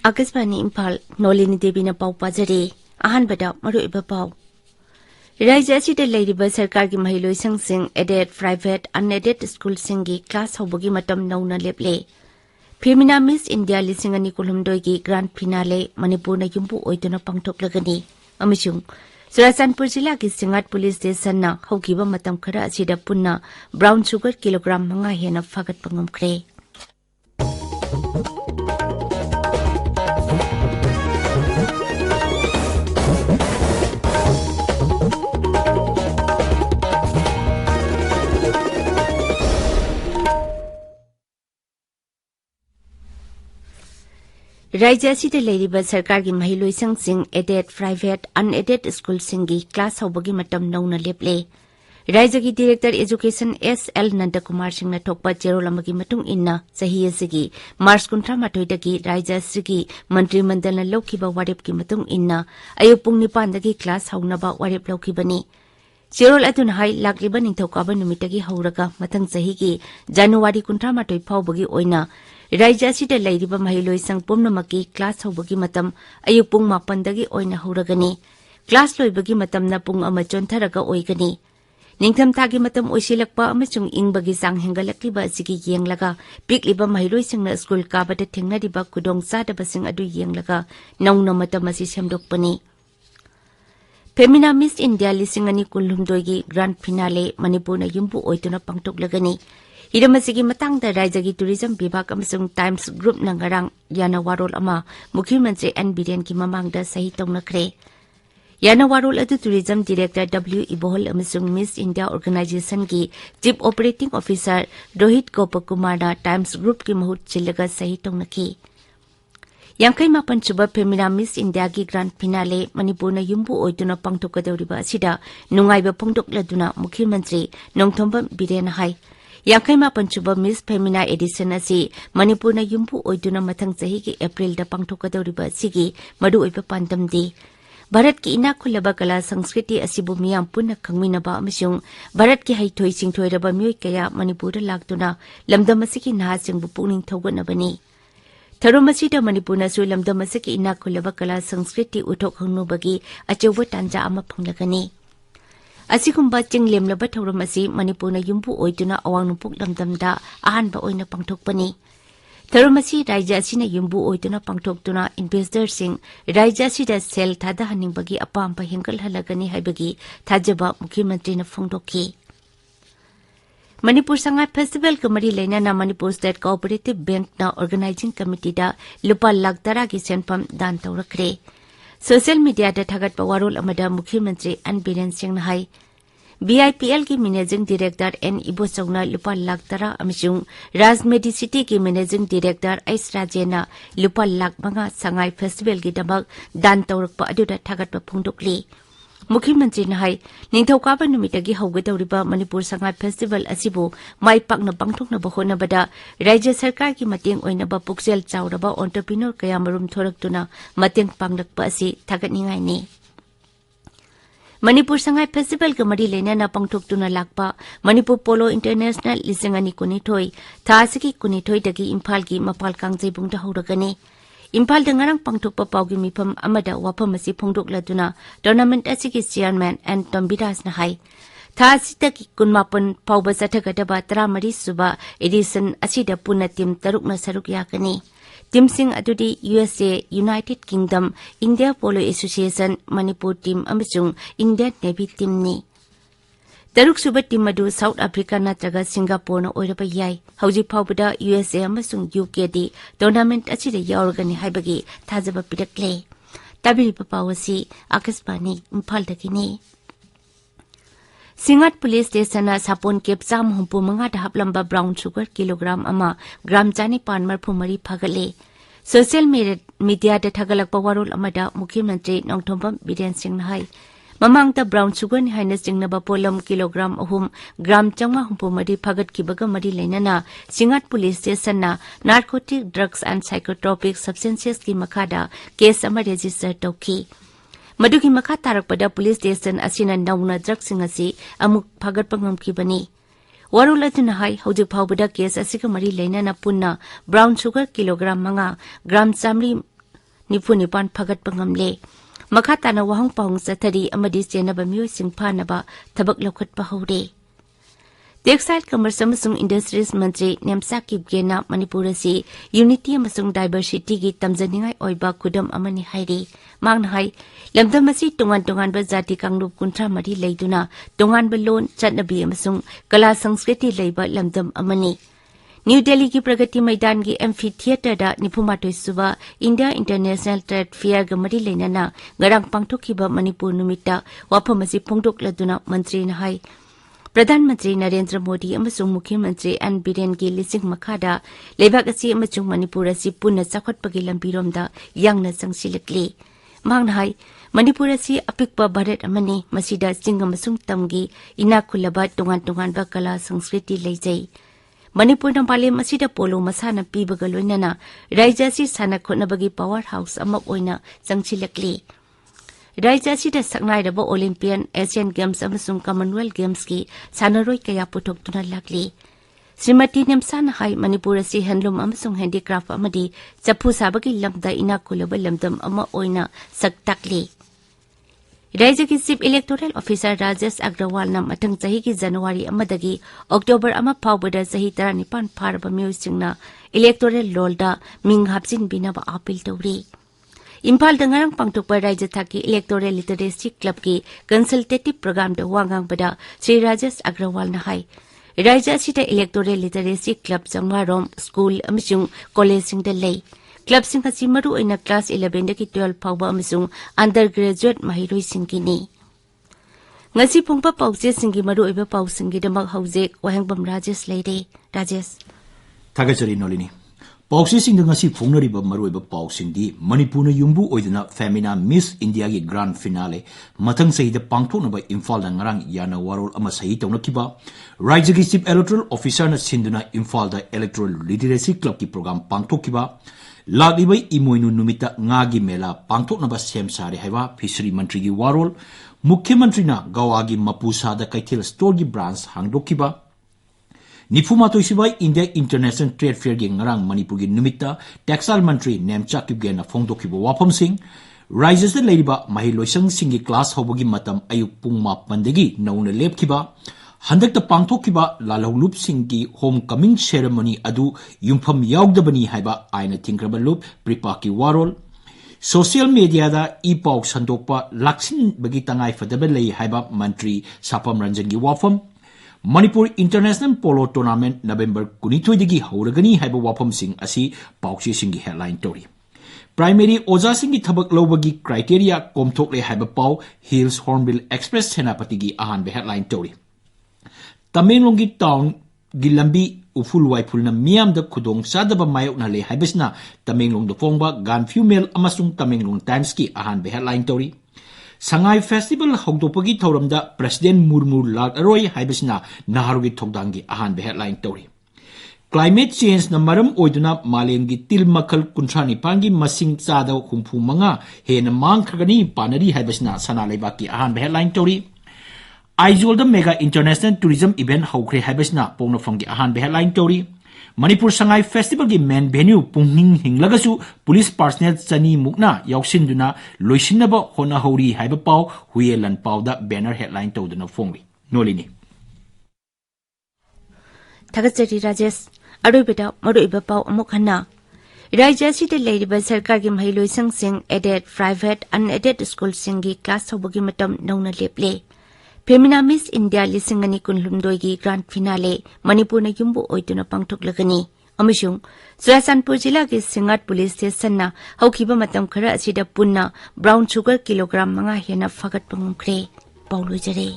Akasbani Imphal Nolini Devi na pau pajari ahan bada maru iba pau. Rajesh asida leiriba sarkar ki mahiloi sing aided private unaided school singi class hobogi matam nauna leple. Femina Miss India lisingani kulumdoi ki grand finale Manipur na yumbu oiduna pangtok lagani. Amishung Surasanpur jila ki Singat police station na haukiba matam khara asida punna brown sugar kilogram manga hena fagat pangumkre. Rajesh asida leiriba sarkar ki mahiloi sing aided private unaided school singi class hobogi matam nauna leple. Rajesh ki director education SL Nandakumar Singh na thokpa cherolamagi matung inna sahi asigi March 13 dagi Rajesh ki mantri mandal na lokiba warep ki matung inna ayupung 9 dagi class haunaba warep lokibani. Cherol atun hai lakliba ningthokaba numitagi hauraga mathang sahi ki January 13 phawbagi oina Rajesh asida leiriba mahiloi sang pumnamaki class hobagi matam ayupung 9 dagi oina hauragani. Class loibagi matam na pung ama chontharaga oigani. Ningtham thagi matam oisilakpa amachung ingbagi sang hengalakliba asigi yenglaga pikliba mahiloi singna school kabada thengnariba kudong sadaba sing adu yenglaga nauna matam asi semdokpani. Femina Miss India lisingani kulhumdoi grand finale Manipur na yumbu oiduna pangtok lagani. Hidamasigi matang da Rajesh tourism bibhag amasung Times Group na ngarang yana warol ama Mukhyamantri N Biren ki mamang da sahi tongnakre. Yana warol adu tourism director W Imphal amasung Miss India organization ki chief operating officer Rohit Gopakumar na Times Group ki mahut chilaga sahi tongnaki. Yangkai mapan chuba Femina Miss India ki grand finale Manipur na yumbu oiduna pangtokadawriba asida nungaiba phongdokladuna Mukhyamantri Nongthombam Biren hai. Yangkai mapan chuba Miss Femina edition asi Manipur na yumbu oiduna mathang sahi ki April da pangtokadawriba asigi madu oiba pandamdi. Bharat ki ina khulaba kala sanskriti asibu miyam punna khangminaba amasung Bharat ki haithoi singthoiraba mioi kaya Manipur da laktuna lamdam asigi naha singbu pukning thawganabani. Tharumasida Manipur na su lamdam asigi ina khulaba kala sanskriti uthok hangnubagi achowa tanja ama phanglagani. Asigumba chinglemlaba thauramasi Manipur na yumbu oiduna awangnupuk lamdamda ahanba oina pangthokpani. TharumasI Rajesh asina yumbu oiduna pangthoktuna investor sing Rajesh asida sel thadahaningbagi apamba hengalhalagani haibagi thajaba Mukhyamantri na phongdokki. Manipur Sangai Festival kamari laina na Manipur State Cooperative Bank na organizing committee da lupa lakh 10 ki senpam dan tawrakre. Social media da thagat pawarol amada Mukhyamantri N Biren Singh na hai BIPL की managing director N Ibo Chauna लुपा लाख 10 अमसुंग Raj Medicity की managing director S Rajena लुपा lakh 5 Sangai festival की दमक दान तौरकपा अदुदा थागतपा फोंदोकली. मुख्यमंत्री ना हाई निंगथौकाबा नुमितगी हौगदौरिबा मणिपुर संगाई फेस्टिवल असिबो माई पाकना पांगथोकनबा होनबदा राज्य सरकार की मतेंग ओइनबा पुक्सेल चाउरबा एंटरप्रेन्योर कयामरुम थोरक्तुना मतेंग पांगलकपा असि थागतनिंगाइनि. Manipur Sangai Festival ka mari lena na pangthoktuna lakpa Manipur Polo International lisingani kunithoi thasiki kunithoi dagi Imphal ki mapal kangjebung da hauragani. Imphal da ngarang pangthokpa pawgi mifam amada wafam asi phongdokladuna tournament asiki chairman and Tombiras na hai thasita ki kunmapan pawba sathagadaba 13 suba edition asida punna team 6 na saruk yakani. Team Singh adudi USA, United Kingdom, India Polo Association, Manipur Team amasung Indian Navy Team ni. Taruk suba team adu South Africa natraga Singapore na oiraba yai. Hauji phawbada USA amasung UK di tournament asida yauragani haibagi thajaba pidakle. Tabiriba pawasi Akasbani Imphal dagini. Singat police station na sapon kep cham humpu manga da haplamba brown sugar kilogram ama gram chani panmar phumari phagale. Social media da thagalakpa warol amada Mukhyamantri Nongthombam Biren Singh na hai mamang ta brown sugar ni haina singnaba polam kilogram ahum gram changma humpu mari phagat kibaga mari lainana Singat police station na narcotic drugs and psychotropic substances ki makhada case ama register tawki. Madugi makha tarakpada police station asina nauna drug singasi amuk phagat pangamki bani. Warul aduna hai hauji phawbada case asika mari laina na punna brown sugar kilogram manga gram chamri निफुनिपान फगत पंगमले मखा ताना वहंग पाउंग चथरी अमदी चेनबा म्यूसिंग फानबा थबक लौखटपा हौरे textile commerce अमसुंग industries मंत्री नेमसा किपगेना मणिपुर असि unity अमसुंग diversity की तमजनिंगाई ओइबा खुदम अमनि हाइरे मांगना high लमदम असि टोंगान टोंगान जाति कांगलुप कुंथ्रा मरी लेदुना टोंगान लोन चटनबी अमसुंग कला संस्कृति लेबा लमदम अमनि न्यू दिल्ली की प्रगति मैदान की एम्फी थिएटर दा निफुमाटोय सुबा इंडिया इंटरनेशनल ट्रेड फेयर ग मरी लेना गरांग पांगथोखिबा मणिपुर नुमिता वाफम असि फोंदोकलदुना मंत्री न हाइ प्रधानमंत्री नरेंद्र मोदी अमसुंग मुख्यमंत्री एन बीरेन की लिसिंग मखादा लेबाक असि अमसुंग मणिपुर असि पुनः चाखटपगी लंबिरोमदा यांगना संगसिलकले मांगना हाइ मणिपुर असि अपिकपा भारत अमनि मसिदा चिंग अमसुंग तमगी इनाखुलबा टोंगान टोंगानबा कला संस्कृति लेजै मणिपुर पालेम असिदा पोलो मसाना पीबगा लोइनना राज्य असि साना खोनबगी पावर हाउस अमा ओइना संगसिलकले राज्य असिदा सकनाइरबा ओलंपियन एशियन गेम्स अमसुंग कॉमनवेल्थ गेम्स की सानरोय कया पुथोक्तुना लागले श्रीमती नेमसान हाई मणिपुर असि हैंडलूम अमसुंग हैंडीक्राफ्ट अमदी चफु साबगी लमदा इनाकुलबा लमदम अमा ओइना सकताकले राज्य की chief electoral officer Rajesh Agarwal ना मथंग चही की जनवरी अमदगी अक्टोबर अमा फावबदा चही 19 फारबा म्यूजिंगना इलेक्टोरल रोलदा मिंग हापसिन बिनाबा अपील तौरी इम्फाल दंगारंग पांगथोकपा राज्य थाकी इलेक्टोरल लिटरेसी क्लब की कंसल्टेटिव प्रोग्राम दा वांगांगबदा श्री राजेश अग्रवाल ना हाई राज्य असिदा इलेक्टोरल लिटरेसी क्लब जंगवारोम स्कूल अमसुंग कॉलेजिंग दा लै क्लब सिंह असि मरु ओइना क्लास 11 दगी 12 फावबा अमसुंग अंडर ग्रेजुएट महिरोई सिंगिनी ngasi phongpa pause singi maru oiba pau singi damak haujek wahengbam rajesh leire rajesh thagachari nolini pause sing ngasi phongnari ba maru oiba pau singdi manipur na yumbu oidna femina miss india gi grand finale mathang sahi da pangthokna ba imphal da ngarang yana warol ama sahi tawnakiba rajya gi chief electoral officer na sinduna imphal da electoral literacy club ki program pangthokiba लागिबै इमोइनु नुमिता ngaगी मेला पांथोकनबा सेम सारे हैवा fishery मंत्री की वारोल मुख्यमंत्री ना गवागी मपुसा द कैथेल स्टोर की ब्रांच हांगदोकिबा निफुमातोइसिबाई इंडिया इंटरनेशनल ट्रेड फेयर की ngarang मणिपुर की नुमिता टेक्सटाइल मंत्री नेमचा किपगेना फोंदोकिबा वाफम सिंह राज्य से लेरिबा महिलोइसंग सिंगी क्लास होबगी मतम अयुक पुंग 9 दगी नौना लेपखिबा हंदक पांथोकिबा लालौलुप सिंह की होम कमिंग सेरेमनी अदु युमफम याउदबनी हाइबा आइना थिंक्रबा लुप प्रिपा की वारोल सोशल मीडिया दा ई पाउ संदोकपा लाक्सिन बगी तंगाई फदबे लई हाइबा मंत्री सापम रंजन की वाफम मणिपुर इंटरनेशनल पोलो टूर्नामेंट नवंबर 19 दगी हौरगनी हाइबा वाफम सिंह असि पाउचे सिंह की हेडलाइन तोरी प्राइमरी ओजा सिंह की थबक लौबगी क्राइटेरिया कोमथोकले हाइबा पाउ हिल्स हॉर्नबिल एक्सप्रेस सेनापति की आहान हेडलाइन तोरी तमेंगलोंगी टाउन गी लंबी उफुल वाइफुल न मियाम द खुदोंग सादबा मायोकना ले हाइबसना तमेंगलोंग द फोंगबा गान फ्यूमेल अमसुंग तमेंगलोंग टाइम्स की आहान हेडलाइन तोरी संगाई फेस्टिवल हौदोपगी थौरमदा प्रेसिडेंट मुर्मू लाकरोय हाइबसना नहारुगी थोंदांगी आहान हेडलाइन तोरी क्लाइमेट चेंज न मरम ओइदुना मालेंगी तिल मखल 95 की मसिंग चादा 65 हेन मांगखगनी पानरी हाइबसना सना लेबाकी आहान हेडलाइन तोरी आइजोल द मेगा इंटरनेशनल टूरिज्म इवेंट हौख्रे हाइबसना पोंगनफोंग की आहान हेडलाइन तोरी मणिपुर संगाई फेस्टिवल की मेन वेन्यू पुंगनिंग हिंगलगसु पुलिस पर्सनल चनी मुकना याउसिनदुना लोइसिनबा होनाहौरी हाइबा पाउ हुयेलन पाउदा बैनर हेडलाइन तौदुना फोंगी नोलिनी थगचरी राजेश अरोइबेदा मरोइबा पाउ अमुक हन्ना राज्य असिदा लेरिबा सरकार की महिलोइसंग सिंह एडेड प्राइवेट अनएडेड स्कूल सिंगी क्लास होबगी मतम नौना लेपले फेमिना मिस इंडिया लिसिंगनी कुनलुमदोय की ग्रांड फिनाले मणिपुर न युम्बु ओइतुना पांगथोकलगनी अमसुंग चुराचानपुर जिला के सिंगाट पुलिस स्टेशन ना हौखिबा मतम खरा असिदा पुन्ना ब्राउन शुगर किलोग्राम 5 हेना फगत पंगुखरे पाउलोजरे